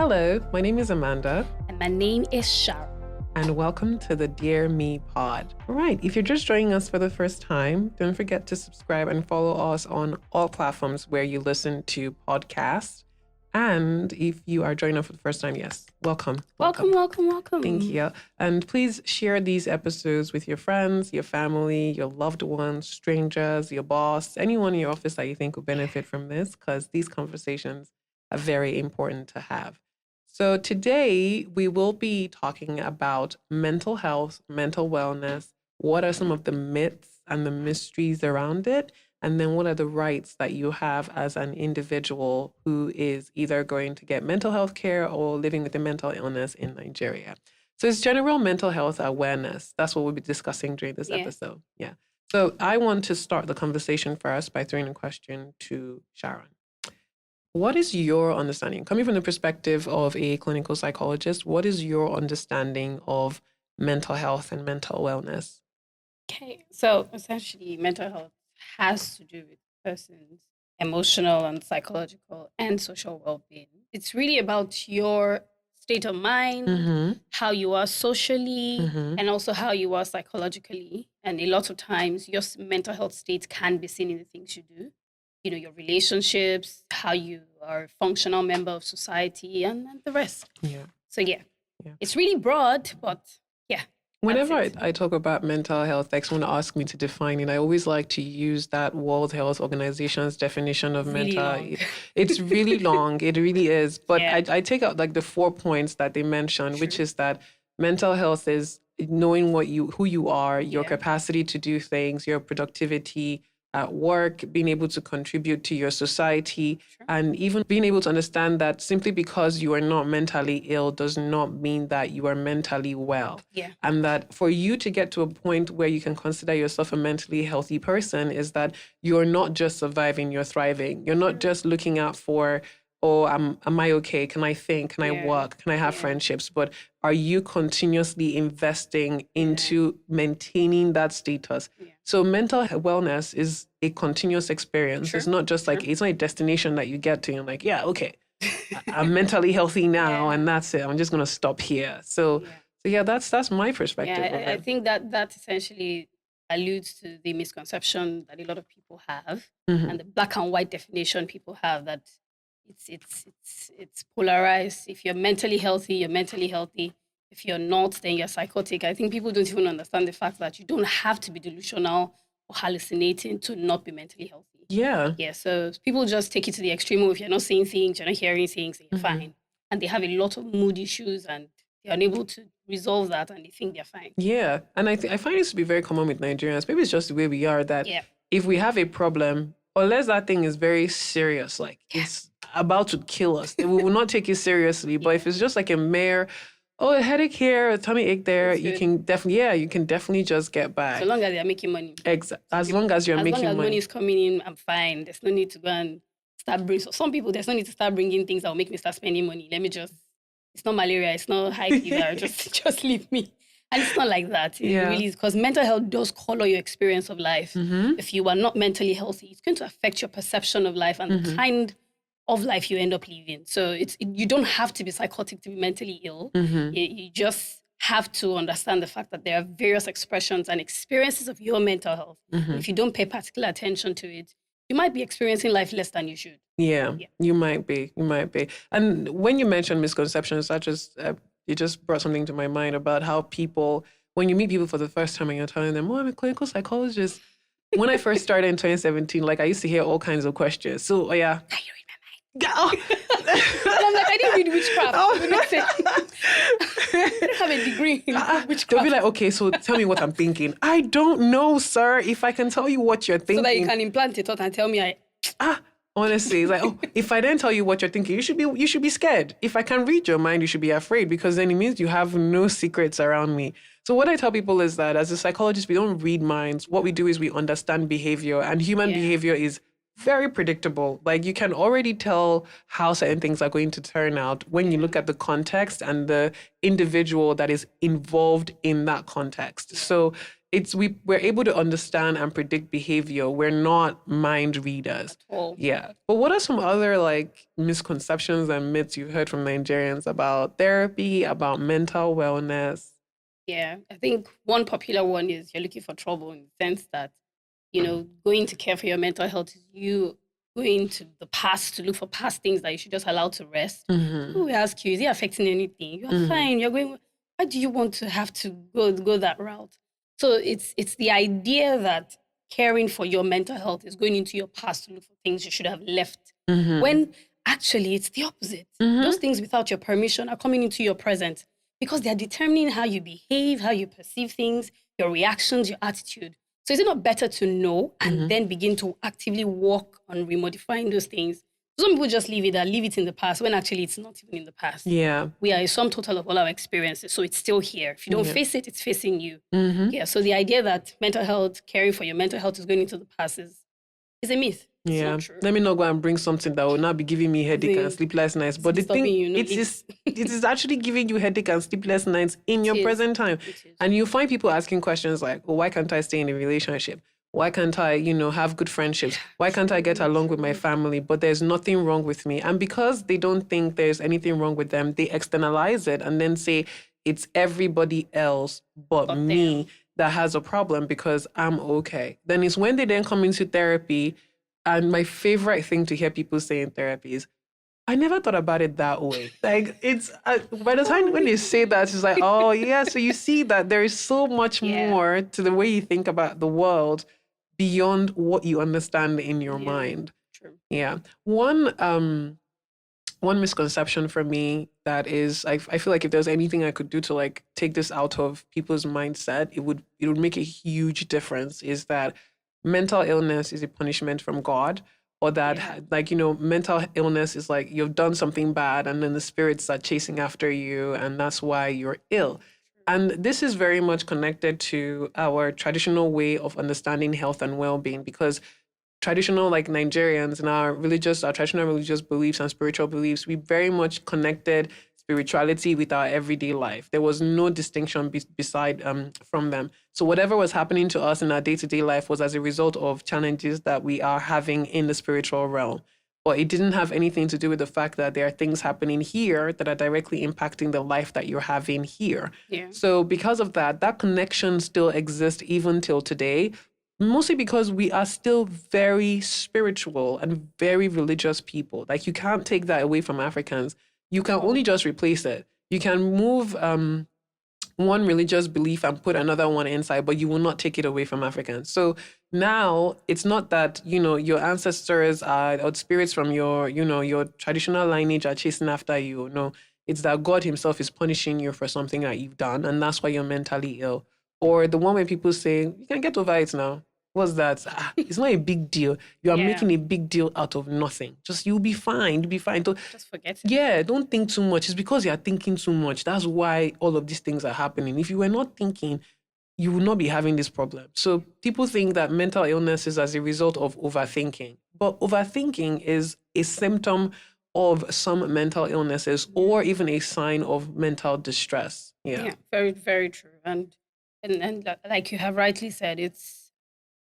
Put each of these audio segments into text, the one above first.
Hello, my name is Amanda. And my name is Sharon. And welcome to the Dear Me Pod. All right, if you're just joining us for the first time, don't forget to subscribe and follow us on all platforms where you listen to podcasts. And if you are joining us for the first time, yes, welcome. Welcome. Thank you. And please share these episodes with your friends, your family, your loved ones, strangers, your boss, anyone in your office that you think would benefit from this, because these conversations are very important to have. So today we will be talking about mental health, mental wellness. What are some of the myths and the mysteries around it? And then what are the rights that you have as an individual who is either going to get mental health care or living with a mental illness in Nigeria? So it's general mental health awareness. That's what we'll be discussing during this episode. Yeah. So I want to start the conversation first by throwing a question to Sharon. What is your understanding, coming from the perspective of a clinical psychologist, what is your understanding of mental health and mental wellness? Okay, so essentially, mental health has to do with the person's emotional and psychological and social well-being. It's really about your state of mind, how you are socially, and also how you are psychologically. And a lot of times, your mental health state can be seen in the things you do. Your relationships, how you are a functional member of society, and the rest. Yeah. So it's really broad, but yeah. Whenever I talk about mental health, like someone asks me to define it, I always like to use that World Health Organization's definition of mental. It's really long. It really is. But I take out like the 4 points that they mentioned, which is that mental health is knowing who you are, your capacity to do things, your productivity at work, being able to contribute to your society, and even being able to understand that simply because you are not mentally ill does not mean that you are mentally well. Yeah. And that for you to get to a point where you can consider yourself a mentally healthy person is that you're not just surviving, you're thriving. You're not just looking out for, oh, am I okay? Can I think? Can I work? Can I have friendships? But are you continuously investing into maintaining that status? So mental wellness is a continuous experience. It's not just like, it's not a destination that you get to and like, okay, I'm mentally healthy now and that's it. I'm just going to stop here. So that's my perspective of it. I think that essentially alludes to the misconception that a lot of people have and the black and white definition people have that it's polarized. If you're mentally healthy, you're mentally healthy. If you're not, then you're psychotic. I think people don't even understand the fact that you don't have to be delusional or hallucinating to not be mentally healthy. Yeah. Yeah. So people just take it to the extreme of if you're not seeing things, you're not hearing things, you're fine. And they have a lot of mood issues and they're unable to resolve that and they think they're fine. Yeah. And I find this to be very common with Nigerians. Maybe it's just the way we are that if we have a problem, unless that thing is very serious, like it's about to kill us, we will not take it seriously. But if it's just like a mere, a headache here, a tummy ache there, you can definitely just get by. So long as they're making money. Exactly. As long as you're making money. As long as money is coming in, I'm fine. There's no need to go and start bringing. So some people, there's no need to start bringing things that will make me start spending money. It's not malaria. It's not high fever. just leave me. And it's not like that. It really is, because mental health does color your experience of life. If you are not mentally healthy, it's going to affect your perception of life and the kind of life you end up living. So you don't have to be psychotic to be mentally ill. You just have to understand the fact that there are various expressions and experiences of your mental health. If you don't pay particular attention to it, you might be experiencing life less than you should. Yeah, you might be. And when you mentioned misconceptions, you just brought something to my mind about how people, when you meet people for the first time and you're telling them, I'm a clinical psychologist. When I first started in 2017, like I used to hear all kinds of questions. So, Can you read my mind? And I'm like, I didn't read witchcraft. I don't have a degree in witchcraft. They'll be like, okay, so tell me what I'm thinking. I don't know, sir, if I can tell you what you're thinking. So that you can implant a thought and tell me honestly, it's like, if I didn't tell you what you're thinking, you should be scared. If I can read your mind, you should be afraid, because then it means you have no secrets around me. So what I tell people is that as a psychologist, we don't read minds. What we do is we understand behavior, and human behavior is very predictable. Like you can already tell how certain things are going to turn out when you look at the context and the individual that is involved in that context. So we're able to understand and predict behavior. We're not mind readers. At all. Yeah. But what are some other like misconceptions and myths you've heard from Nigerians about therapy, about mental wellness? Yeah, I think one popular one is you're looking for trouble in the sense that, going to care for your mental health is you going to the past to look for past things that you should just allow to rest. Mm-hmm. People will ask you, is it affecting anything? You are Mm-hmm. fine. You're going, why do you want to have to go that route? So it's the idea that caring for your mental health is going into your past to look for things you should have left. Mm-hmm. When actually it's the opposite. Those Mm-hmm. things without your permission are coming into your present because they're determining how you behave, how you perceive things, your reactions, your attitude. So is it not better to know and Mm-hmm. then begin to actively work on remodifying those things? Some people just leave it and leave it in the past when actually it's not even in the past. Yeah. We are a sum total of all our experiences, so it's still here. If you don't Yeah. face it, it's facing you. Mm-hmm. Yeah. So the idea that mental health, caring for your mental health is going into the past is a myth. It's Yeah. not true. Let me not go and bring something that will not be giving me headache and It's sleepless nights. it's But the thing disturbing you, no it need. is it is actually giving you headache and sleepless nights in It your is. present time. It is. And you find people asking questions like, well, why can't I stay in a relationship? Why can't I, have good friendships? Why can't I get True, along with my true. family? But there's nothing wrong with me. And because they don't think there's anything wrong with them, they externalize it and then say it's everybody else but But me them. that has a problem because I'm okay. Then it's when they then come into therapy. And my favorite thing to hear people say in therapy is, I never thought about it that way. Like it's by the time Oh, when they say that, it's like, oh yeah. So you see that there is so much yeah. more to the way you think about the world beyond what you understand in your Yeah. mind. True. Yeah. One misconception for me that is I feel like if there's anything I could do to like take this out of people's mindset, it would make a huge difference is that mental illness is a punishment from God, or that Yeah. like mental illness is like you've done something bad and then the spirits are chasing after you and that's why you're ill. And this is very much connected to our traditional way of understanding health and well-being because traditional like Nigerians and our traditional religious beliefs and spiritual beliefs, we very much connected spirituality with our everyday life. There was no distinction beside from them. So whatever was happening to us in our day-to-day life was as a result of challenges that we are having in the spiritual realm. But it didn't have anything to do with the fact that there are things happening here that are directly impacting the life that you're having here. Yeah. So because of that, that connection still exists even till today, mostly because we are still very spiritual and very religious people. Like you can't take that away from Africans. You can Oh, only just replace it. You can move one religious belief and put another one inside, but you will not take it away from Africans. So now it's not that, your ancestors are or spirits from your traditional lineage are chasing after you. No, it's that God Himself is punishing you for something that you've done, and that's why you're mentally ill. Or the one where people say, you can get over it now. What's that? It's not a big deal. You are yeah. making a big deal out of nothing. Just you'll be fine. You'll be fine. Just forget it. Yeah, don't think too much. It's because you're thinking too much. That's why all of these things are happening. If you were not thinking, you would not be having this problem. So people think that mental illness is as a result of overthinking. But overthinking is a symptom of some mental illnesses or even a sign of mental distress. Yeah. Yeah. Very, very true. And like you have rightly said, it's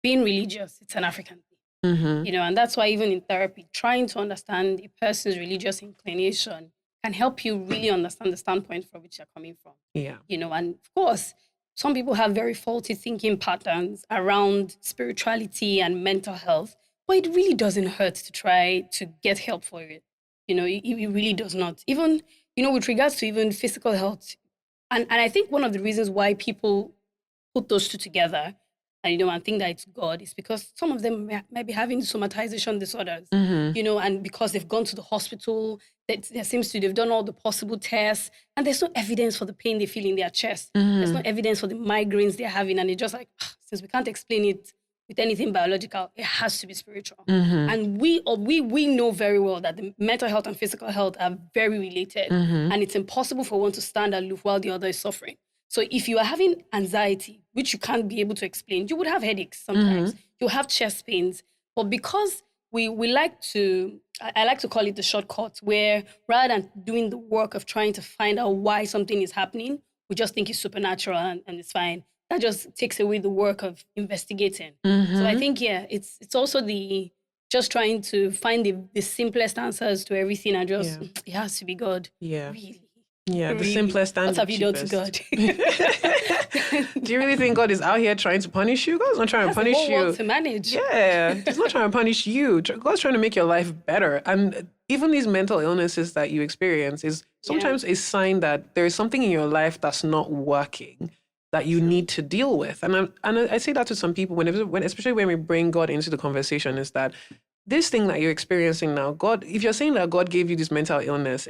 being religious. It's an African thing. Mm-hmm. And that's why even in therapy, trying to understand a person's religious inclination can help you really understand the standpoint from which they're coming from. Yeah. And of course, some people have very faulty thinking patterns around spirituality and mental health, but it really doesn't hurt to try to get help for it. It really does not. Even, with regards to even physical health, and I think one of the reasons why people put those two together and think that it's God is because some of them might be having somatization disorders, Mm-hmm. and because they've gone to the hospital, they've done all the possible tests, and there's no evidence for the pain they feel in their chest. There's no Mm-hmm. evidence for the migraines they're having, and it's just like, since we can't explain it with anything biological, it has to be spiritual. Mm-hmm. And we know very well that the mental health and physical health are very related, Mm-hmm. and it's impossible for one to stand aloof while the other is suffering. So if you are having anxiety, which you can't be able to explain, you would have headaches sometimes. Mm-hmm. You'll have chest pains. But because we like to, I like to call it the shortcut, where rather than doing the work of trying to find out why something is happening, we just think it's supernatural and it's fine. that just takes away the work of investigating. So I Mm-hmm. think, it's also just trying to find the simplest answers to everything, and just, Yeah. it has to be God. Yeah. Really? Yeah. The Really? simplest and What the have you done to cheapest. God? Do you really think God is out here trying to punish you? God's not trying to That's the punish whole world you. to manage. Yeah, He's not trying to punish you. God's trying to make your life better. And even these mental illnesses that you experience is Yeah, sometimes a sign that there is something in your life that's not working that you true. need to deal with. And I say that to some people especially when we bring God into the conversation, is that this thing that you're experiencing now, God, if you're saying that God gave you this mental illness,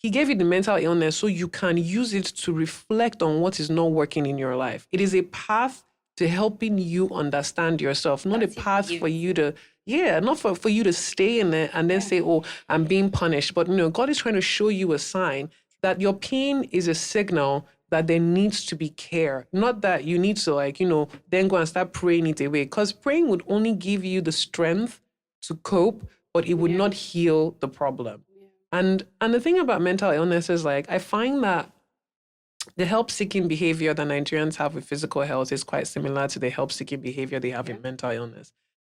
He gave you the mental illness so you can use it to reflect on what is not working in your life. It is a path to helping you understand yourself, not a That's if you path give for it. you to, yeah, not for you to stay in it and then Yeah, say, oh, I'm being punished. But God is trying to show you a sign that your pain is a signal that there needs to be care. Not that you need to, like, then go and start praying it away. Because praying would only give you the strength to cope, but it would yeah, not heal the problem. yeah. And the thing about mental illness is, like, I find that the help-seeking behavior that Nigerians have with physical health is quite similar to the help-seeking behavior they have Yeah. in mental illness.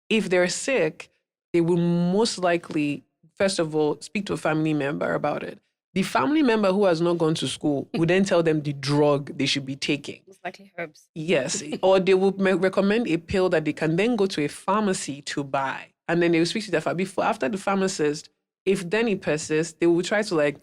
If they're sick, they will most likely, first of all, speak to a family member about it. The family member who has not gone to school would then tell them the drug they should be taking. Most likely herbs. Yes, or they will recommend a pill that they can then go to a pharmacy to buy, and then they will speak to their before after the pharmacist. If then it persists, they will try to, like,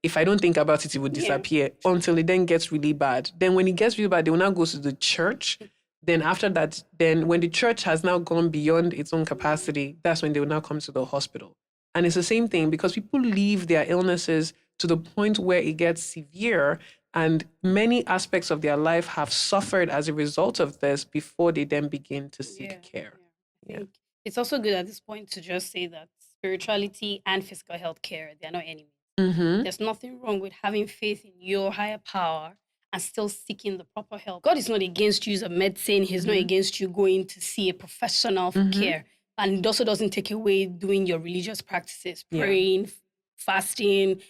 if I don't think about it, it will Yeah. disappear until it then gets really bad. Then when it gets really bad, they will now go to the church. Then after that, then when the church has now gone beyond its own capacity, that's when they will now come to the hospital. And it's the same thing because people leave their illnesses to the point where it gets severe, and many aspects of their life have suffered as a result of this before they then begin to Yeah, seek care. I Yeah. think it's also good at this point to just say that spirituality and physical health care, they're not enemies. Mm-hmm. There's nothing wrong with having faith in your higher power and still seeking the proper help. God is not against use of medicine. He's not Mm-hmm. against you going to see a professional for Mm-hmm. care. And it also doesn't take away doing your religious practices, Yeah. praying, fasting,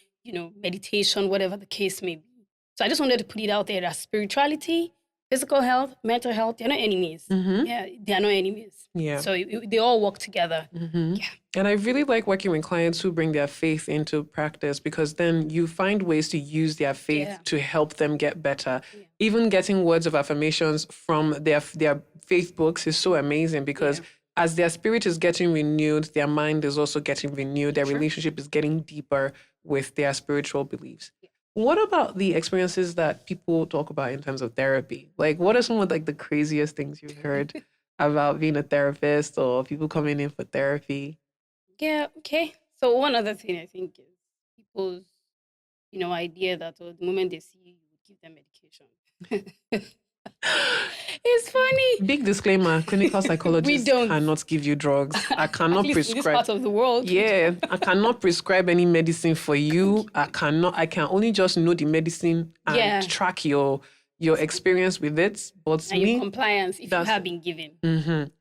meditation, whatever the case may be. So I just wanted to put it out there that spirituality, physical health, mental health, they're not enemies. Mm-hmm. Yeah, they are not enemies. Yeah. So they all work together. Mm-hmm. Yeah. And I really like working with clients who bring their faith into practice, because then you find ways to use their faith Yeah. to help them get better. Yeah. Even getting words of affirmations from their faith books is so amazing, because Yeah. as their spirit is getting renewed, their mind is also getting renewed. Their Sure. relationship is getting deeper with their spiritual beliefs. Yeah. What about the experiences that people talk about in terms of therapy? Like, what are some of, like, the craziest things you've heard about being a therapist or people coming in for therapy? Yeah, okay. So one other thing I think is people's, idea that, the moment they see you, you would give them medication. It's funny. Big disclaimer, clinical We psychologists don't. cannot give you drugs. I At cannot least in this prescribe. part of the world. Yeah, I cannot prescribe any medicine for you. I can only just know the medicine and Yeah. track your experience with it. But And your me, compliance, if you that's have been given.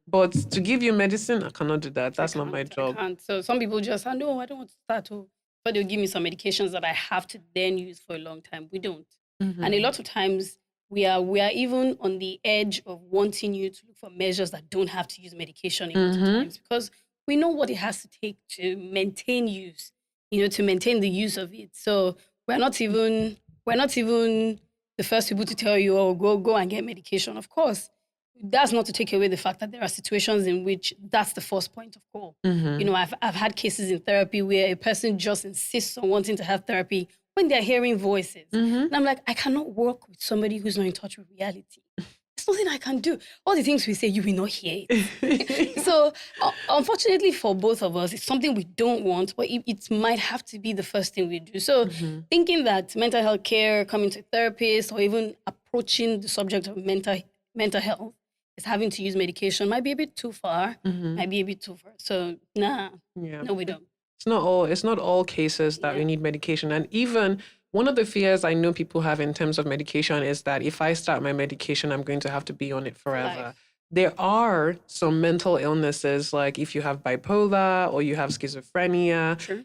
but to give you medicine, I cannot do that. I That's not my can't. I job. can't. So some people just say, no, I don't want to start. Oh. But they'll give me some medications that I have to then use for a long time. We don't. And a lot of times we are even on the edge of wanting you to look for measures that don't have to use medication a lot of times, because we know what it has to take to maintain use, to maintain the use of it. So we're not even the first people to tell you, oh, go and get medication. Of course, that's not to take away the fact that there are situations in which that's the first point of call. I've had cases in therapy where a person just insists on wanting to have therapy when they're hearing voices. And I'm like, I cannot work with somebody who's not in touch with reality. There's nothing I can do. All the things we say, you will not hear it. So, unfortunately for both of us, it's something we don't want, but it might have to be the first thing we do. So, thinking that mental health care, coming to a therapist, or even approaching the subject of mental health is having to use medication might be a bit too far. Might be a bit too far. So, Yeah. no, we don't. It's not all cases that we Yeah. need medication. And even one of the fears I know people have in terms of medication is that if I start my medication, I'm going to have to be on it forever. Life. There are some mental illnesses, like if you have bipolar or you have schizophrenia, True.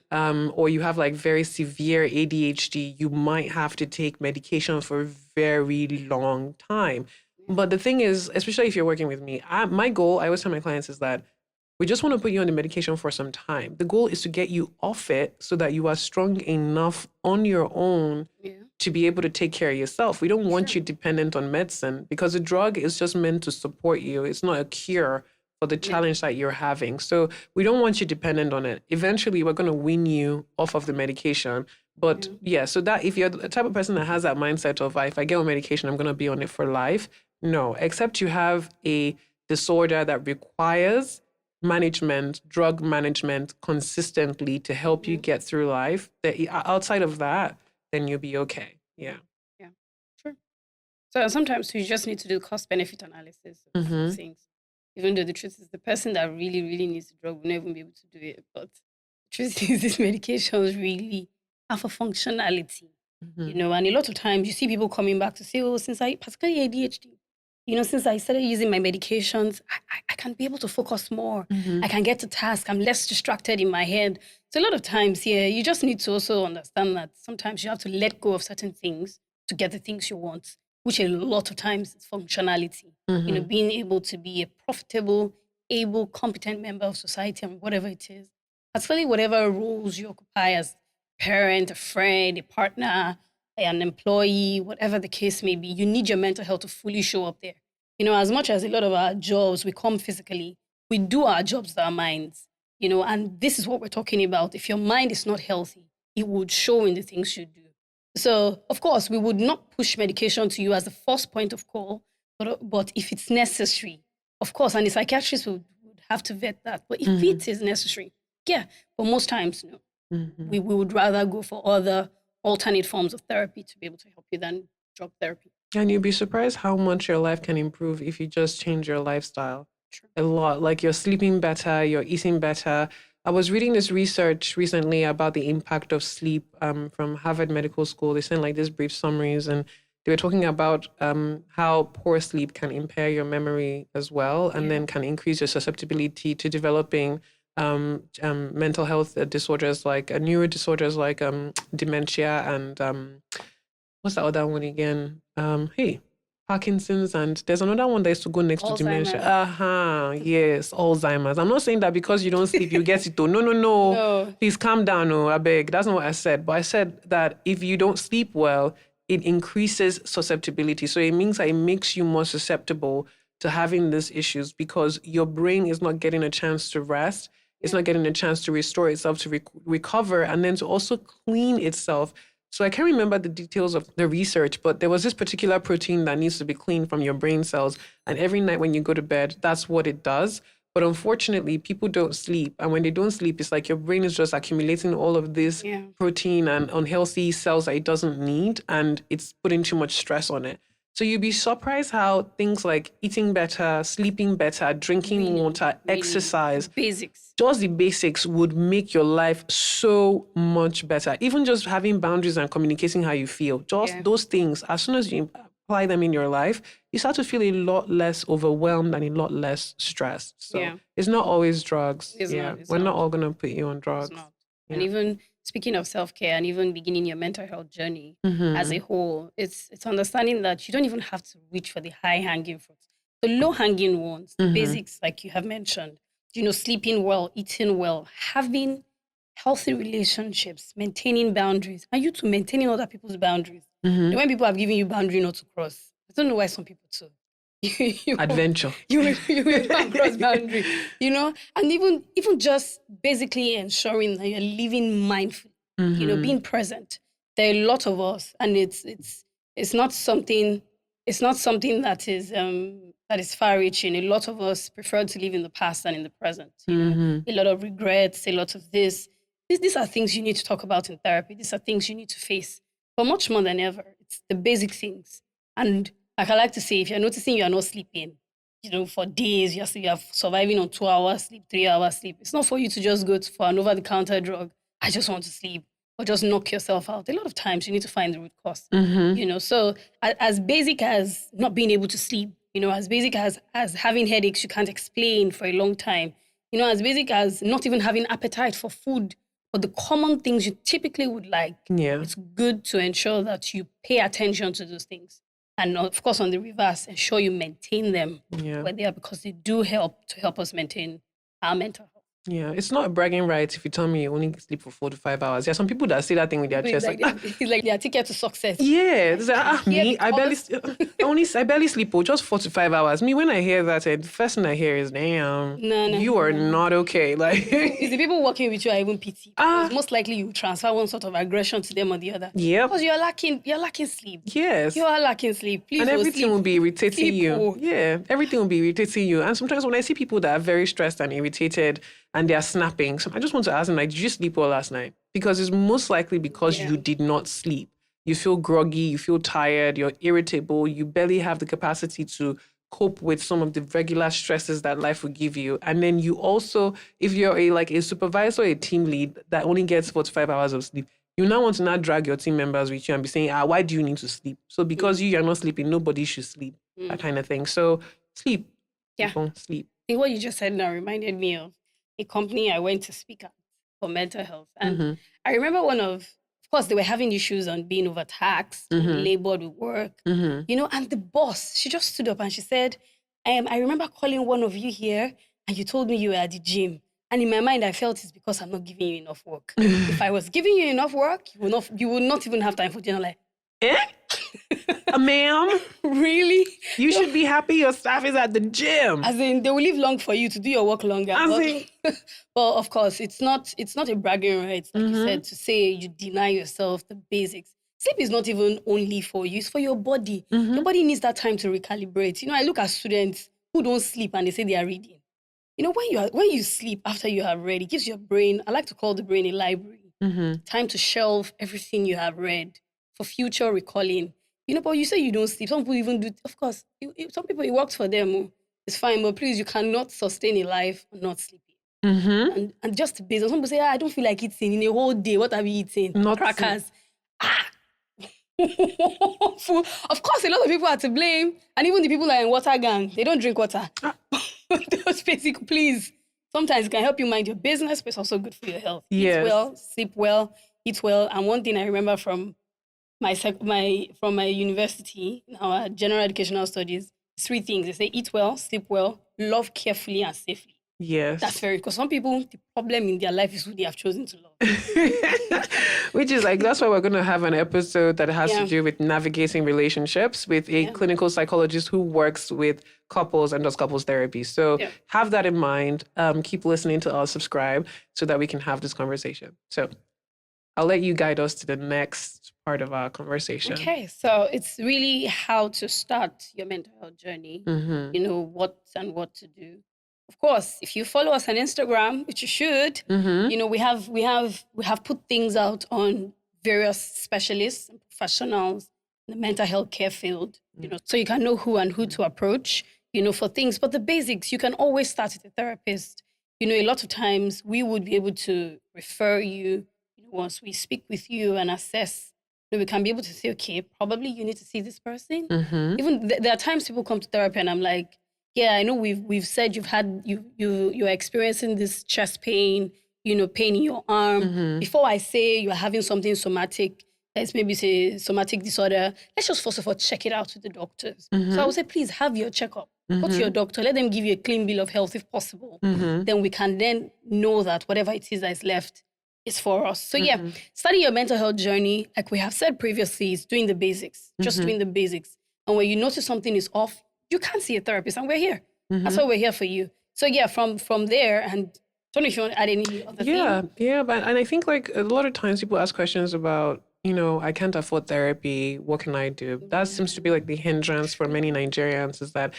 or you have, like, very severe ADHD, you might have to take medication for a very long time. But the thing is, especially if you're working with me, my goal, I always tell my clients, is that we just want to put you on the medication for some time. The goal is to get you off it so that you are strong enough on your own Yeah. to be able to take care of yourself. We don't want Sure. you dependent on medicine because a drug is just meant to support you. It's not a cure for the Yeah. challenge that you're having. So we don't want you dependent on it. Eventually, we're going to wean you off of the medication. But yeah, so that if you're the type of person that has that mindset of if I get on medication, I'm going to be on it for life. No, except you have a disorder that requires management, drug management consistently to help you get through life. That outside of that, then you'll be okay. Yeah. Yeah. Sure. So sometimes we just need to do cost benefit analysis of Mm-hmm. things. Even though the truth is the person that really, really needs the drug will never be able to do it. But the truth is these medications really have a functionality. Mm-hmm. And a lot of times you see people coming back to say, oh, since I, particularly ADHD, since I started using my medications, I can be able to focus more. Mm-hmm. I can get to task. I'm less distracted in my head. So a lot of times, yeah, you just need to also understand that sometimes you have to let go of certain things to get the things you want, which a lot of times is functionality. Mm-hmm. Being able to be a profitable, able, competent member of society and whatever it is, particularly whatever roles you occupy as parent, a friend, a partner, an employee, whatever the case may be, you need your mental health to fully show up there. As much as a lot of our jobs, we come physically, we do our jobs with our minds, and this is what we're talking about. If your mind is not healthy, it would show in the things you do. So, of course, we would not push medication to you as the first point of call, but if it's necessary, of course, and the psychiatrist would have to vet that. But if Mm-hmm. it is necessary, yeah, but most times, no. Mm-hmm. We would rather go for other alternate forms of therapy to be able to help you than drug therapy. And you'd be surprised how much your life can improve if you just change your lifestyle. True. A lot. Like you're sleeping better, you're eating better. I was reading this research recently about the impact of sleep from Harvard Medical School. They sent like these brief summaries, and they were talking about how poor sleep can impair your memory as well, and then can increase your susceptibility to developing mental health disorders like neuro disorders like dementia and what's the other one again? Hey, Parkinson's, and there's another one that used to go next to dementia. Alzheimer's. Yes, Alzheimer's. I'm not saying that because you don't sleep, you get it. Oh, no, no, no. No. Please calm down. Oh, I beg. That's not what I said. But I said that if you don't sleep well, it increases susceptibility. So it means that it makes you more susceptible to having these issues because your brain is not getting a chance to rest. It's not getting a chance to restore itself, to recover, and then to also clean itself. So I can't remember the details of the research, but there was this particular protein that needs to be cleaned from your brain cells. And every night when you go to bed, that's what it does. But unfortunately, people don't sleep. And when they don't sleep, it's like your brain is just accumulating all of this protein and unhealthy cells that it doesn't need. And it's putting too much stress on it. So you'd be surprised how things like eating better, sleeping better, drinking water, exercise, basics, just the basics would make your life so much better. Even just having boundaries and communicating how you feel, just those things, as soon as you apply them in your life, you start to feel a lot less overwhelmed and a lot less stressed. So it's not always drugs. We're not all going to put you on drugs. It's not. And even speaking of self-care and even beginning your mental health journey as a whole, it's understanding that you don't even have to reach for the high-hanging fruits. The low-hanging ones, the basics, like you have mentioned, sleeping well, eating well, having healthy relationships, maintaining boundaries, and you too maintaining other people's boundaries. When people have given you boundary not to cross, I don't know why some people too. Adventure. You will not cross boundary, and even just basically ensuring that you're living mindfully, being present. There are a lot of us, and it's not something that is far-reaching. A lot of us prefer to live in the past than in the present. A lot of regrets, a lot of this. These are things you need to talk about in therapy. These are things you need to face. But much more than ever, it's the basic things. And like I like to say, if you're noticing you're not sleeping, for days, you're surviving on 2 hours sleep, 3 hours sleep. It's not for you to just go for an over-the-counter drug. I just want to sleep, or just knock yourself out. A lot of times you need to find the root cause. So as basic as not being able to sleep, as basic as having headaches you can't explain for a long time, as basic as not even having appetite for food, or the common things you typically would like, it's good to ensure that you pay attention to those things. And of course, on the reverse, ensure you maintain them Yeah. where they are, because they do help us maintain our mental health. Yeah, it's not a bragging right if you tell me you only sleep for 4 to 5 hours. There are some people that say that thing with their It's chest, like, like, it's like their ticket to success. yeah, it's like, I'm here me, because I barely sleep for just 4 to 5 hours. Me, when I hear that, the first thing I hear is, damn, no, you are no. not okay. Like, It's the people working with you are even pity, because ah, most likely you transfer one sort of aggression to them or the other. yep, Because you're lacking sleep. yes. You are lacking sleep. Please, And everything sleep. will be irritating Sleep. you. Yeah, everything will be irritating you. And sometimes when I see people that are very stressed and irritated and they are snapping, so I just want to ask them, like, did you sleep well last night? Because it's most likely because Yeah. you did not sleep. You feel groggy, you feel tired, you're irritable, you barely have the capacity to cope with some of the regular stresses that life will give you. And then you also, if you're a supervisor or a team lead that only gets 4 to 5 hours of sleep, you now want to now drag your team members with you and be saying, why do you need to sleep? So because you're not sleeping, nobody should sleep, that kind of thing. So sleep, Yeah. people, sleep. I think what you just said now reminded me of a company I went to speak at for mental health. And I remember of course, they were having issues on being overtaxed, labored with work, and the boss, she just stood up and she said, I remember calling one of you here and you told me you were at the gym. And in my mind, I felt it's because I'm not giving you enough work. If I was giving you enough work, you would not even have time for dinner. Like, Eh? Ma'am, really? you should be happy your staff is at the gym. As in, they will live long for you to do your work longer. But of course, it's not a bragging right, like you said, to say you deny yourself the basics. Sleep is not even only for you, it's for your body. Your body needs that time to recalibrate. I look at students who don't sleep and they say they are reading. When you sleep after you have read, it gives your brain, I like to call the brain a library. Time to shelve everything you have read for future recalling. But you say you don't sleep. Some people even do, of course, some people, it works for them. It's fine, but please, you cannot sustain a life not sleeping. And just based on, some people say, I don't feel like eating in a whole day. What have you eaten? Not Crackers. Of course, a lot of people are to blame. And even the people that are in water gang, they don't drink water. Those basic, please. Sometimes it can help you mind your business, but it's also good for your health. Yes. Eat well, sleep well, eat well. And one thing I remember from from my university, in our general educational studies, 3 things. They say eat well, sleep well, love carefully and safely. Yes. That's very, because some people, the problem in their life is who they have chosen to love. Which is like, that's why we're going to have an episode that has to do with navigating relationships with a clinical psychologist who works with couples and does couples therapy. So have that in mind. Keep listening to us, subscribe so that we can have this conversation. So I'll let you guide us to the next part of our conversation. Okay, so it's really how to start your mental health journey. What to do. Of course, if you follow us on Instagram, which you should, we have put things out on various specialists and professionals in the mental health care field. So you can know who to approach. For things, but the basics, you can always start with a therapist. A lot of times we would be able to refer you. Once we speak with you and assess, we can be able to say, okay, probably you need to see this person. Even there are times people come to therapy and I'm like, yeah, I know we've said you're experiencing this chest pain, pain in your arm. Before I say you're having something somatic, let's maybe say somatic disorder, let's just first of all check it out with the doctors. So I would say, please have your checkup. Go to your doctor, let them give you a clean bill of health if possible. Then we can then know that whatever it is that is left is for us. So starting your mental health journey, like we have said previously, is doing the basics, just doing the basics. And when you notice something is off, you can see a therapist and we're here. That's why we're here for you. So from there, and I don't know if you want to add any other thing. Yeah, and I think like a lot of times people ask questions about, I can't afford therapy. What can I do? That seems to be like the hindrance for many Nigerians, is that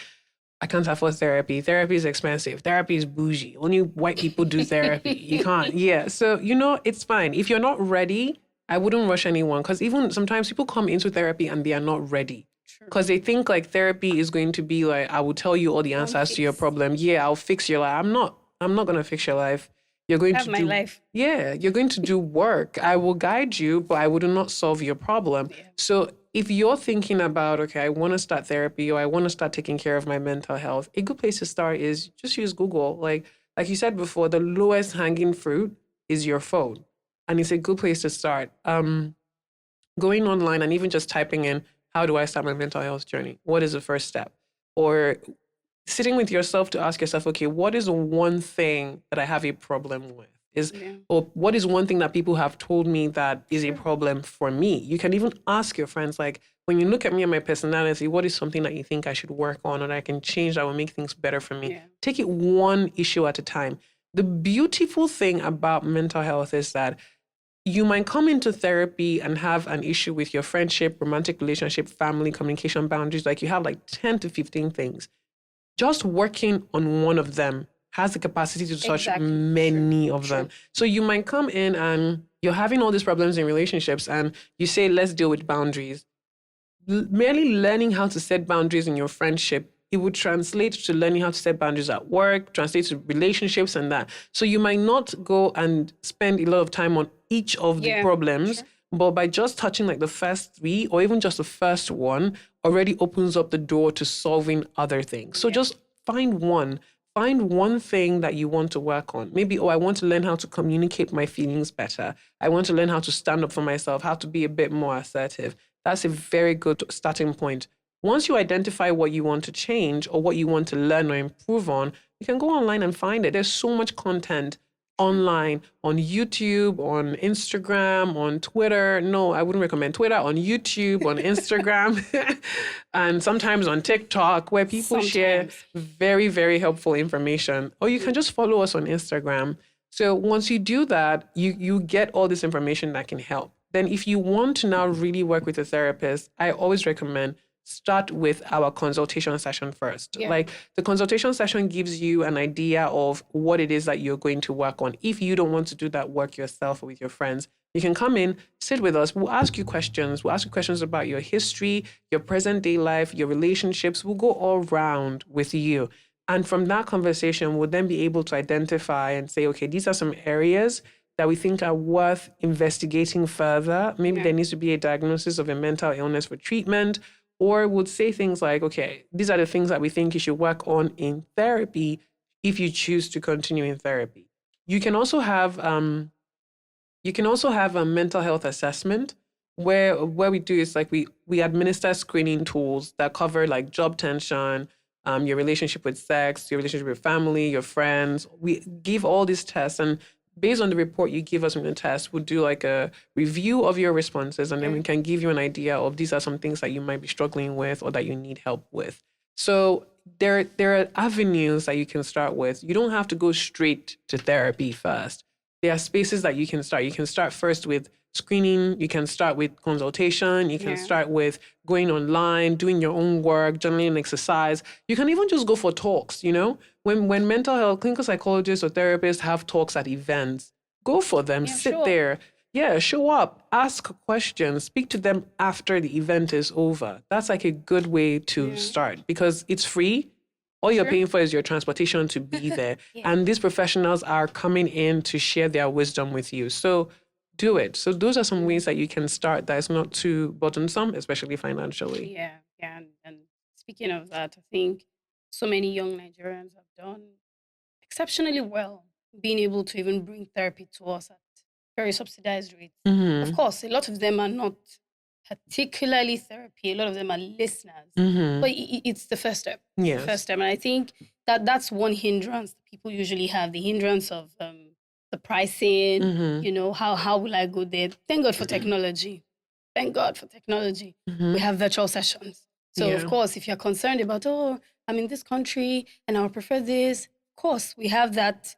I can't afford therapy. Therapy is expensive. Therapy is bougie. Only white people do therapy. You can't. Yeah. So, it's fine. If you're not ready, I wouldn't rush anyone, because even sometimes people come into therapy and they are not ready. Because they think like therapy is going to be like, I will tell you all the answers to your problem. Yeah, I'll fix your life. I'm not going to fix your life. You're going to do life. Yeah, you're going to do work. I will guide you, but I would not solve your problem. Yeah. So if you're thinking about, okay, I want to start therapy or I want to start taking care of my mental health, a good place to start is just use Google. Like you said before, the lowest hanging fruit is your phone. And it's a good place to start. Going online and even just typing in, how do I start my mental health journey? What is the first step? Or sitting with yourself to ask yourself, okay, what is the one thing that I have a problem with? Yeah. Or what is one thing that people have told me that is a Sure. problem for me? You can even ask your friends, like, when you look at me and my personality, what is something that you think I should work on or that I can change that will make things better for me? Yeah. Take it one issue at a time. The beautiful thing about mental health is that you might come into therapy and have an issue with your friendship, romantic relationship, family, communication boundaries. Like you have like 10 to 15 things. Just working on one of them has the capacity to touch Exactly. True. many of them. True. So you might come in and you're having all these problems in relationships and you say, let's deal with boundaries. Merely learning how to set boundaries in your friendship, it would translate to learning how to set boundaries at work, translate to relationships and that. So you might not go and spend a lot of time on each of the Yeah. problems, Sure. but by just touching like the first three or even just the first one already opens up the door to solving other things. So Yeah. just find one. Find one thing that you want to work on. Maybe, oh, I want to learn how to communicate my feelings better. I want to learn how to stand up for myself, how to be a bit more assertive. That's a very good starting point. Once you identify what you want to change or what you want to learn or improve on, you can go online and find it. There's so much content True. online on YouTube, on Instagram, on Twitter. No, I wouldn't recommend Twitter, on YouTube, on Instagram, and sometimes on TikTok, where people share Sometimes. very, very helpful information. Or you can just follow us on Instagram. So once you do that, you get all this information that can help. Then if you want to now really work with a therapist, I always recommend start with our consultation session first. Yeah. Like the consultation session gives you an idea of what it is that you're going to work on. If you don't want to do that work yourself or with your friends, you can come in, sit with us. We'll ask you questions. We'll ask you questions about your history, your present day life, your relationships. We'll go all round with you. And from that conversation, we'll then be able to identify and say, okay, these are some areas that we think are worth investigating further. Maybe Yeah. there needs to be a diagnosis of a mental illness for treatment, or would say things like, okay, these are the things that we think you should work on in therapy if you choose to continue in therapy. You can also have a mental health assessment where we do is like we administer screening tools that cover like job tension, your relationship with sex, your relationship with family, your friends. We give all these tests, and based on the report you give us from the test, we'll do like a review of your responses, and then Yeah. we can give you an idea of these are some things that you might be struggling with or that you need help with. So there are avenues that you can start with. You don't have to go straight to therapy first. There are spaces that you can start. You can start first with screening, you can start with consultation, you can Yeah. start with going online, doing your own work, journaling, exercise. You can even just go for talks, you know? When mental health clinical psychologists or therapists have talks at events, go for them, Yeah. sit Sure. there. Yeah, show up, ask questions, speak to them after the event is over. That's like a good way to Yeah. start because it's free. All you're Sure. paying for is your transportation to be there. Yeah. And these professionals are coming in to share their wisdom with you. So do it. So those are some ways that you can start that is not too burdensome, especially financially. Yeah. Yeah. And speaking of that, I think so many young Nigerians have done exceptionally well being able to even bring therapy to us at very subsidized rates. Of Mm-hmm. course, a lot of them are not particularly therapy, a lot of them are listeners. Mm-hmm. But it's the first step. It's the first Yes. step. And I think that that's one hindrance that people usually have, the hindrance of the pricing, Mm-hmm. how will I go there? Thank God for technology. Thank God for technology. We Mm-hmm. have virtual sessions. So of Yeah. course, if you're concerned about, oh, I'm in this country and I would prefer this, of course, we have that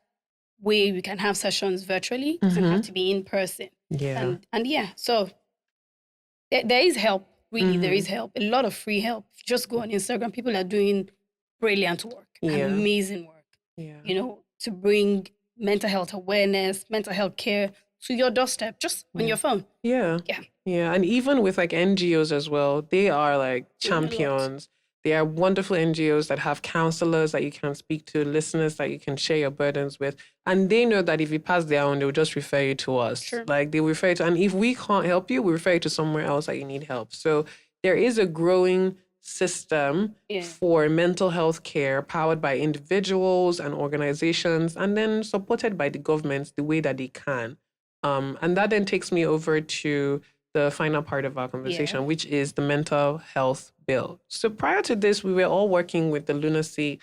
way we can have sessions virtually. It doesn't have Mm-hmm. to be in person. Yeah. And yeah, so there is help. Really, there Mm-hmm. is help. A lot of free help. Just go on Instagram. People are doing brilliant work, Yeah. amazing work, Yeah. to bring mental health awareness, mental health care to your doorstep, just on Yeah. your phone. Yeah. Yeah, Yeah. And even with like NGOs as well, they are like doing a lot. champions. They are wonderful NGOs that have counselors that you can speak to, listeners that you can share your burdens with. And they know that if you pass their own, they'll just refer you to us. Sure. Like they will refer you to, and if we can't help you, we refer you to somewhere else that you need help. So there is a growing system Yeah. for mental health care powered by individuals and organizations and then supported by the governments the way that they can. And that then takes me over to the final part of our Yeah. conversation, which is the mental health bill. So prior to this, we were all working with the lunacy.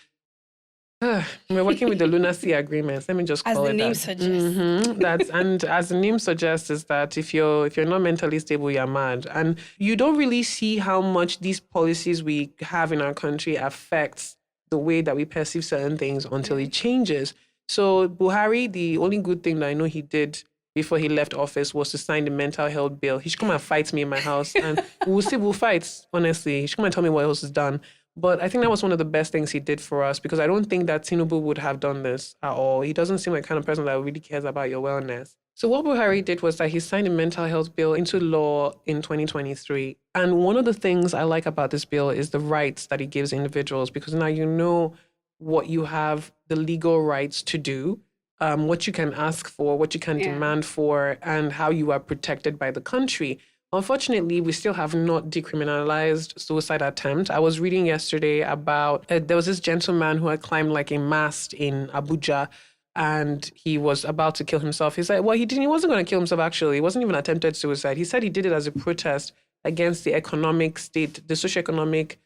We're working with the lunacy agreements. Let me just As call the it name that. suggests. That's and as the name suggests, is that if you're not mentally stable, you're mad, and you don't really see how much these policies we have in our country affects the way that we perceive certain things until Yeah. it changes. So Buhari, the only good thing that I know he did before he left office was to sign the mental health bill. He should come and fight me in my house, and we'll see. We'll fight. Honestly, he should come and tell me what else is done. But I think that was one of the best things he did for us, because I don't think that Tinubu would have done this at all. He doesn't seem like the kind of person that really cares about your wellness. So what Buhari did was that he signed a mental health bill into law in 2023. And one of the things I like about this bill is the rights that it gives individuals, because now you know what you have the legal rights to do, what you can ask for, what you can Yeah. demand for, and how you are protected by the country. Unfortunately, we still have not decriminalized suicide attempt. I was reading yesterday about there was this gentleman who had climbed like a mast in Abuja, and he was about to kill himself. He said, well, he didn't. He wasn't going to kill himself. Actually, it wasn't even attempted suicide. He said he did it as a protest against the economic state, the socioeconomic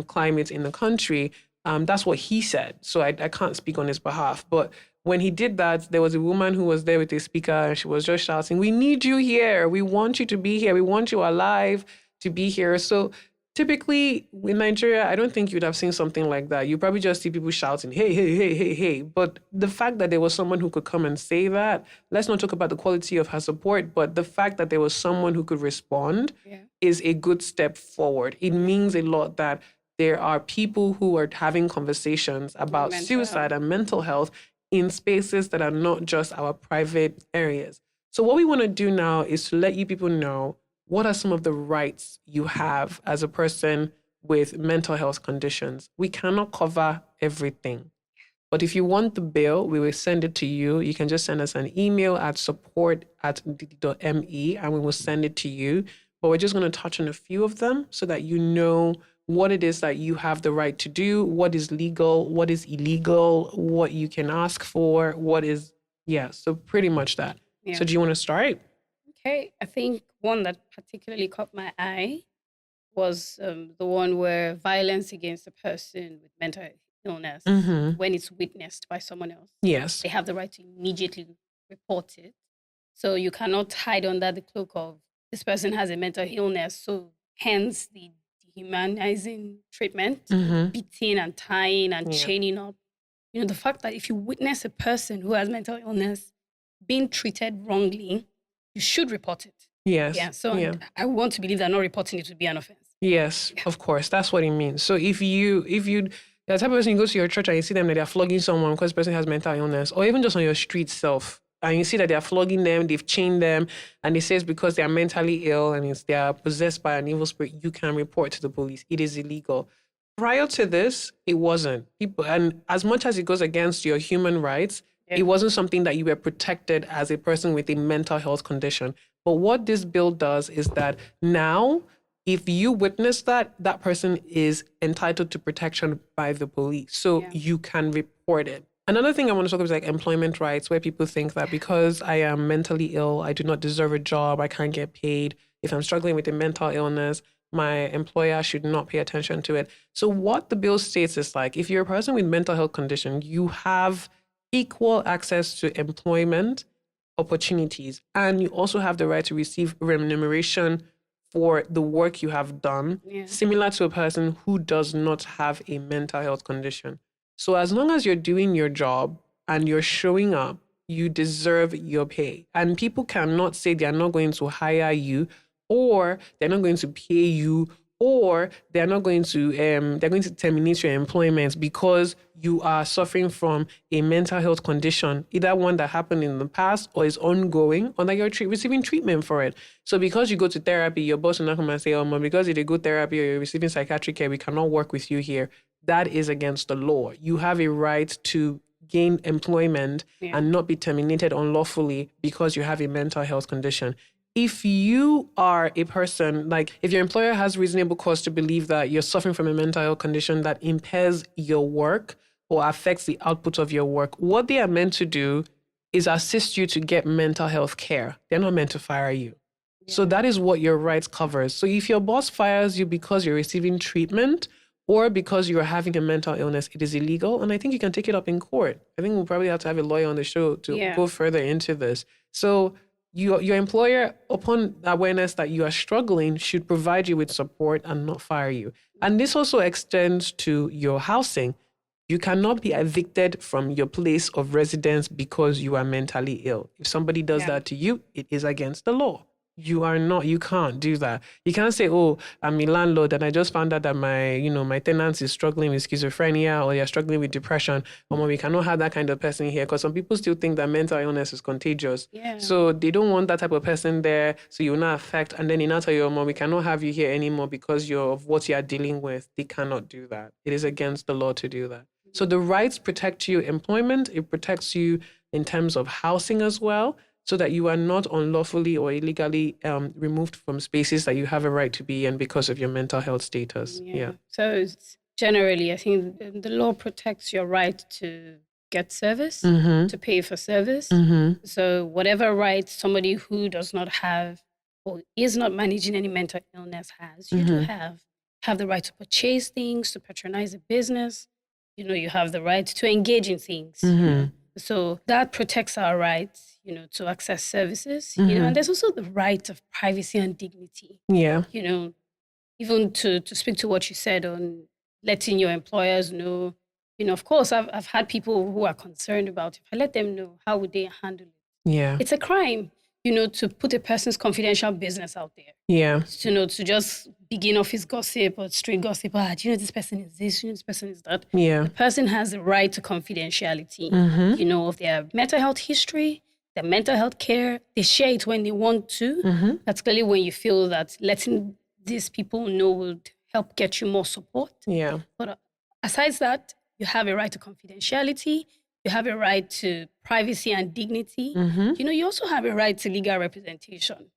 climate in the country. That's what he said. So I can't speak on his behalf, but when he did that, there was a woman who was there with a speaker, and she was just shouting, "We need you here. We want you to be here. We want you alive to be here." So typically in Nigeria, I don't think you'd have seen something like that. You probably just see people shouting, "Hey, hey, hey, hey, hey." But the fact that there was someone who could come and say that, let's not talk about the quality of her support, but the fact that there was someone who could respond Yeah. is a good step forward. It means a lot that there are people who are having conversations about Mental suicide health. and mental health in spaces that are not just our private areas. So what we want to do now is to let you people know what are some of the rights you have as a person with mental health conditions. We cannot cover everything. But if you want the bill, we will send it to you. You can just send us an email at support@dd.me and we will send it to you. But we're just going to touch on a few of them so that you know what it is that you have the right to do, what is legal, what is illegal, what you can ask for, what is, yeah, so pretty much that. Yeah. So do you want to start? Okay. I think one that particularly caught my eye was the one where violence against a person with mental illness, Mm-hmm. when it's witnessed by someone else, Yes. they have the right to immediately report it. So you cannot hide under the cloak of this person has a mental illness. So hence the dehumanizing treatment, the Mm-hmm. beating and tying and Yeah. chaining up. The fact that if you witness a person who has mental illness being treated wrongly, you should report it. Yes. Yeah. So Yeah. I want to believe that not reporting it would be an offense. Yes, of course. That's what it means. So if you the type of person you go to your church and you see them that they're flogging someone because the person has mental illness, or even just on your street self, and you see that they're flogging them, they've chained them, and it says because they are mentally ill and they are possessed by an evil spirit, you can report to the police. It is illegal. Prior to this, it wasn't. People, and as much as it goes against your human rights, Yeah. it wasn't something that you were protected as a person with a mental health condition. But what this bill does is that now, if you witness that, that person is entitled to protection by the police. So Yeah. you can report it. Another thing I want to talk about is like employment rights, where people think that because I am mentally ill, I do not deserve a job, I can't get paid. If I'm struggling with a mental illness, my employer should not pay attention to it. So what the bill states is like, if you're a person with mental health condition, you have equal access to employment opportunities, and you also have the right to receive remuneration for the work you have done, Yeah. similar to a person who does not have a mental health condition. So as long as you're doing your job and you're showing up, you deserve your pay. And people cannot say they're not going to hire you, or they're not going to pay you, or they're going to terminate your employment because you are suffering from a mental health condition, either one that happened in the past or is ongoing, or that you're receiving treatment for it. So because you go to therapy, your boss will not come and say, "Oh, mom, because you did good therapy or you're receiving psychiatric care, we cannot work with you here." That is against the law. You have a right to gain employment Yeah. and not be terminated unlawfully because you have a mental health condition. If you are a person, like if your employer has reasonable cause to believe that you're suffering from a mental health condition that impairs your work or affects the output of your work, what they are meant to do is assist you to get mental health care. They're not meant to fire you. So that is what your rights covers. So if your boss fires you because you're receiving treatment or because you're having a mental illness, it is illegal. And I think you can take it up in court. I think we'll probably have to have a lawyer on the show to go further into this. So your employer, upon awareness that you are struggling, should provide you with support and not fire you. And this also extends to your housing. You cannot be evicted from your place of residence because you are mentally ill. If somebody does that to you, it is against the law. You can't do that. You can't say, oh, I'm a landlord and I just found out that my tenant is struggling with schizophrenia or you're struggling with depression. We cannot have that kind of person here because some people still think that mental illness is contagious. Yeah. So they don't want that type of person there. So you will not affect. And then you now tell your mom, we cannot have you here anymore because of what you are dealing with. They cannot do that. It is against the law to do that. So the rights protect you employment. It protects you in terms of housing as well, so that you are not unlawfully or illegally removed from spaces that you have a right to be in because of your mental health status. Yeah. So generally, I think the law protects your right to get service, to pay for service. So whatever rights somebody who does not have or is not managing any mental illness has, you do have the right to purchase things, to patronize a business. You have the right to engage in things. So that protects our rights, to access services, and there's also the right of privacy and dignity. Yeah. Even to speak to what you said on letting your employers know, of course, I've had people who are concerned about if I let them know, how would they handle it? Yeah. It's a crime, to put a person's confidential business out there. Yeah. To just begin office gossip or street gossip. Do you know this person is this? This person is that? Yeah. The person has the right to confidentiality, of their mental health history, their mental health care. They share it when they want to. That's clearly when you feel that letting these people know would help get you more support. Yeah. But aside that, you have a right to confidentiality. You have a right to privacy and dignity. You also have a right to legal representation,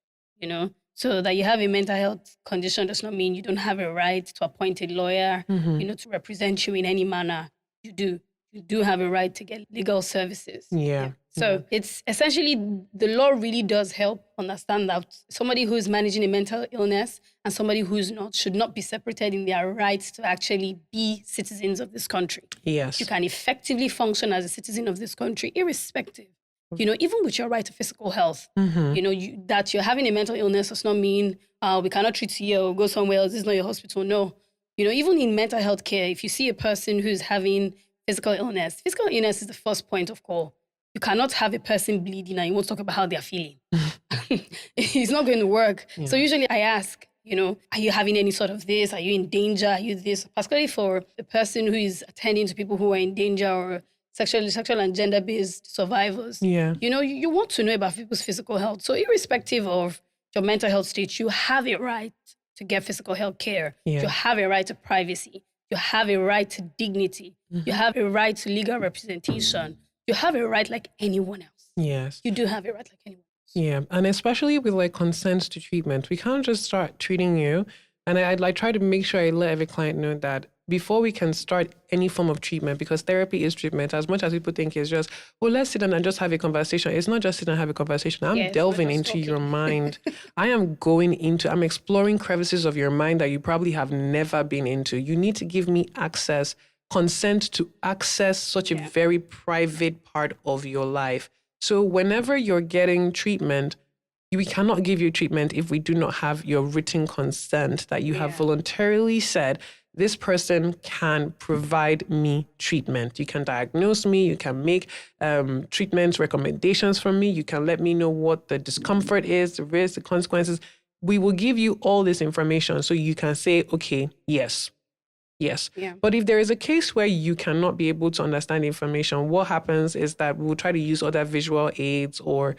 so that you have a mental health condition does not mean you don't have a right to appoint a lawyer, to represent you in any manner. You do. You do have a right to get legal services. Yeah. So it's essentially, the law really does help understand that somebody who's managing a mental illness and somebody who's not should not be separated in their rights to actually be citizens of this country. Yes. You can effectively function as a citizen of this country, irrespective. Even with your right to physical health, that you're having a mental illness does not mean we cannot treat you or go somewhere else. This is not your hospital. No. Even in mental health care, if you see a person who's having physical illness is the first point of call. You cannot have a person bleeding and you won't talk about how they're feeling. It's not going to work. Yeah. So usually I ask, are you having any sort of this? Are you in danger? Are you this? Particularly for the person who is attending to people who are in danger or sexual and gender-based survivors. Yeah. You want to know about people's physical health. So irrespective of your mental health state, you have a right to get physical health care. Yeah. You have a right to privacy. You have a right to dignity. You have a right to legal representation. You have a right like anyone else. Yes. You do have a right like anyone else. Yeah. And especially with consent to treatment, we can't just start treating you. And I'd try to make sure I let every client know that before we can start any form of treatment, because therapy is treatment, as much as people think it's just, let's sit down and just have a conversation. It's not just sit down and have a conversation. I'm delving into your mind. I'm exploring crevices of your mind that you probably have never been into. You need to give me consent to access such a very private part of your life. So whenever you're getting treatment, we cannot give you treatment if we do not have your written consent that you have voluntarily said, this person can provide me treatment. You can diagnose me. You can make treatment recommendations for me. You can let me know what the discomfort is, the risks, the consequences. We will give you all this information so you can say, okay, yes. Yeah. But if there is a case where you cannot be able to understand the information, what happens is that we'll try to use other visual aids or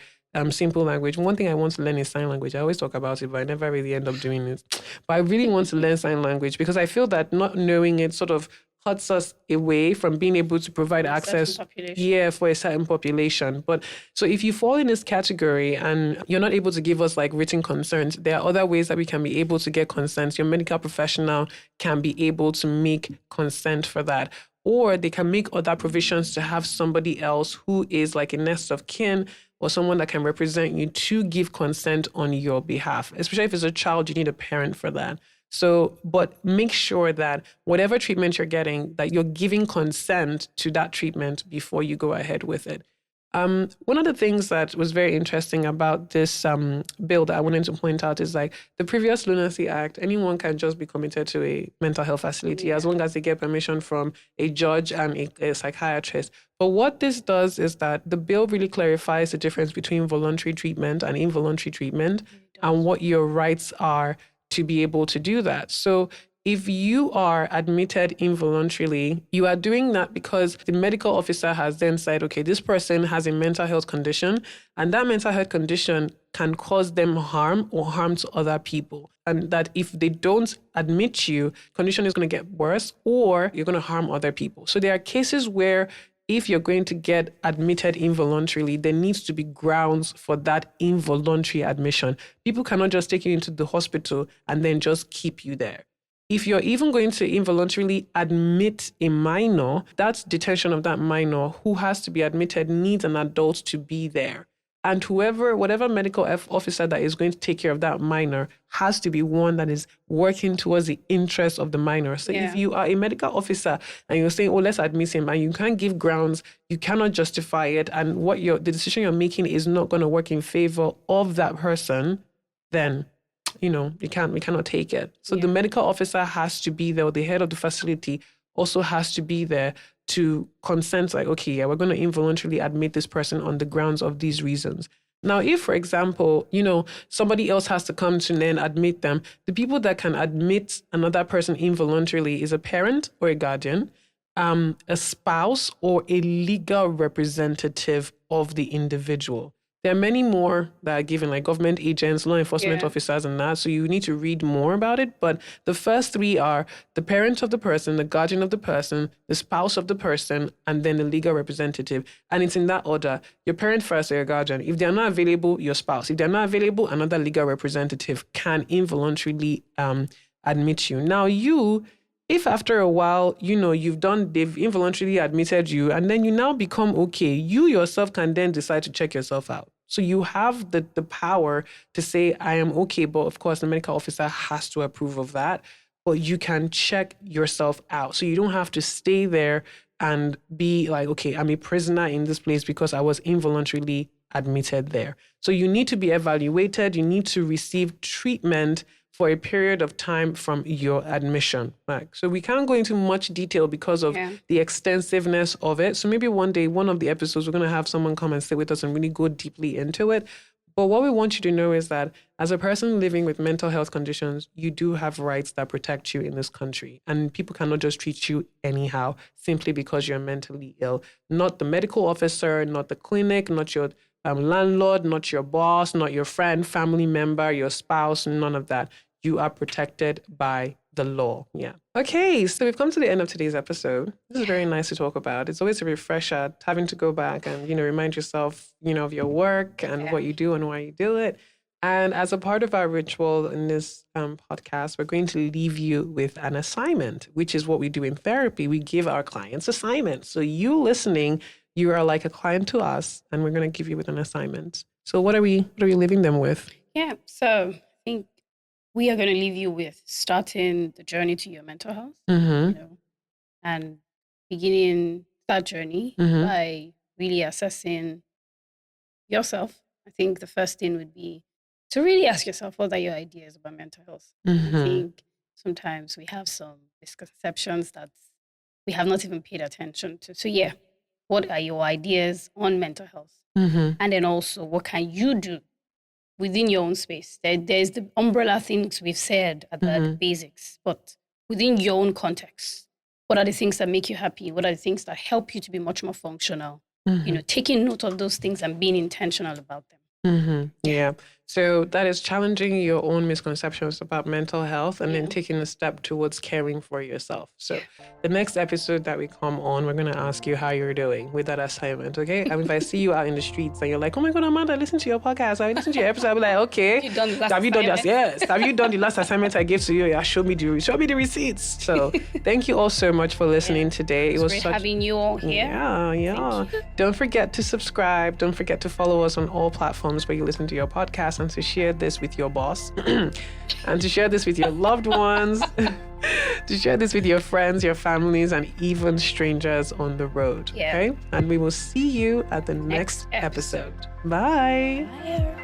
simple language. One thing I want to learn is sign language. I always talk about it, but I never really end up doing it. But I really want to learn sign language because I feel that not knowing it sort of cuts us away from being able to provide access for a certain population. But so if you fall in this category and you're not able to give us written consent, there are other ways that we can be able to get consent. Your medical professional can be able to make consent for that. or they can make other provisions to have somebody else who is like a next of kin or someone that can represent you to give consent on your behalf. Especially if it's a child, you need a parent for that. So, but make sure that whatever treatment you're getting, that you're giving consent to that treatment before you go ahead with it. One of the things that was very interesting about this bill that I wanted to point out is like the previous Lunacy Act, anyone can just be committed to a mental health facility as long as they get permission from a judge and a psychiatrist. But what this does is that the bill really clarifies the difference between voluntary treatment and involuntary treatment and what your rights are to be able to do that. So if you are admitted involuntarily, you are doing that because the medical officer has then said, okay, this person has a mental health condition, and that mental health condition can cause them harm or harm to other people. And that if they don't admit you, condition is going to get worse or you're going to harm other people. So there are cases where if you're going to get admitted involuntarily, there needs to be grounds for that involuntary admission. People cannot just take you into the hospital and then just keep you there. If you're even going to involuntarily admit a minor, that's detention of that minor who has to be admitted needs an adult to be there. And whatever medical officer that is going to take care of that minor has to be one that is working towards the interest of the minor. So if you are a medical officer and you're saying, oh, let's admit him, and you can't give grounds, you cannot justify it, and the decision you're making is not going to work in favor of that person, then we cannot take it. So the medical officer has to be there, or the head of the facility also has to be there to consent, like, okay, yeah, we're going to involuntarily admit this person on the grounds of these reasons. Now, if, for example, somebody else has to come to then admit them, the people that can admit another person involuntarily is a parent or a guardian, a spouse, or a legal representative of the individual. There are many more that are given, like government agents, law enforcement officers, and that. So you need to read more about it. But the first three are the parent of the person, the guardian of the person, the spouse of the person, and then the legal representative. And it's in that order. Your parent first or your guardian. If they're not available, your spouse. If they're not available, another legal representative can involuntarily admit you. Now, if after a while, they've involuntarily admitted you, and then you now become okay, you yourself can then decide to check yourself out. So you have the power to say, I am okay, but of course the medical officer has to approve of that. But you can check yourself out. So you don't have to stay there and be like, okay, I'm a prisoner in this place because I was involuntarily admitted there. So you need to be evaluated. You need to receive treatment for a period of time from your admission. Right? So we can't go into much detail because of the extensiveness of it. So maybe one day, one of the episodes, we're going to have someone come and sit with us and really go deeply into it. But what we want you to know is that as a person living with mental health conditions, you do have rights that protect you in this country. And people cannot just treat you anyhow simply because you're mentally ill. Not the medical officer, not the clinic, not your landlord, not your boss, not your friend, family member, your spouse, none of that. You are protected by the law. Yeah. Okay, so we've come to the end of today's episode. This is very nice to talk about. It's always a refresher having to go back and, remind yourself, of your work and what you do and why you do it. And as a part of our ritual in this podcast, we're going to leave you with an assignment, which is what we do in therapy. We give our clients assignments. So you listening, you are like a client to us, and we're going to give you with an assignment. So what are we leaving them with? Yeah, so I think we are going to leave you with starting the journey to your mental health, and beginning that journey by really assessing yourself. I think the first thing would be to really ask yourself, what are your ideas about mental health? I think sometimes we have some misconceptions that we have not even paid attention to. So what are your ideas on mental health? And then also, what can you do within your own space? There's the umbrella things we've said at the basics, but within your own context, what are the things that make you happy? What are the things that help you to be much more functional? Taking note of those things and being intentional about them. Yeah. So that is challenging your own misconceptions about mental health and then Yeah. taking a step towards caring for yourself. So the next episode that we come on, we're going to ask you how you're doing with that assignment, okay? And if I see you out in the streets and you're like, oh my God, Amanda, listen to your podcast. I listen to your episode. I'll be like, okay. Have you done the last Have you done this? assignment? Yes. Have you done the last assignment I gave to you? Yeah, show me the receipts. So thank you all so much for listening today. It was great such having you all here. Yeah. Don't forget to subscribe. Don't forget to follow us on all platforms where you listen to your podcast and to share this with your boss and to share this with your loved ones, to share this with your friends, your families, and even strangers on the road. Yeah. Okay? And we will see you at the next episode. Bye. Bye.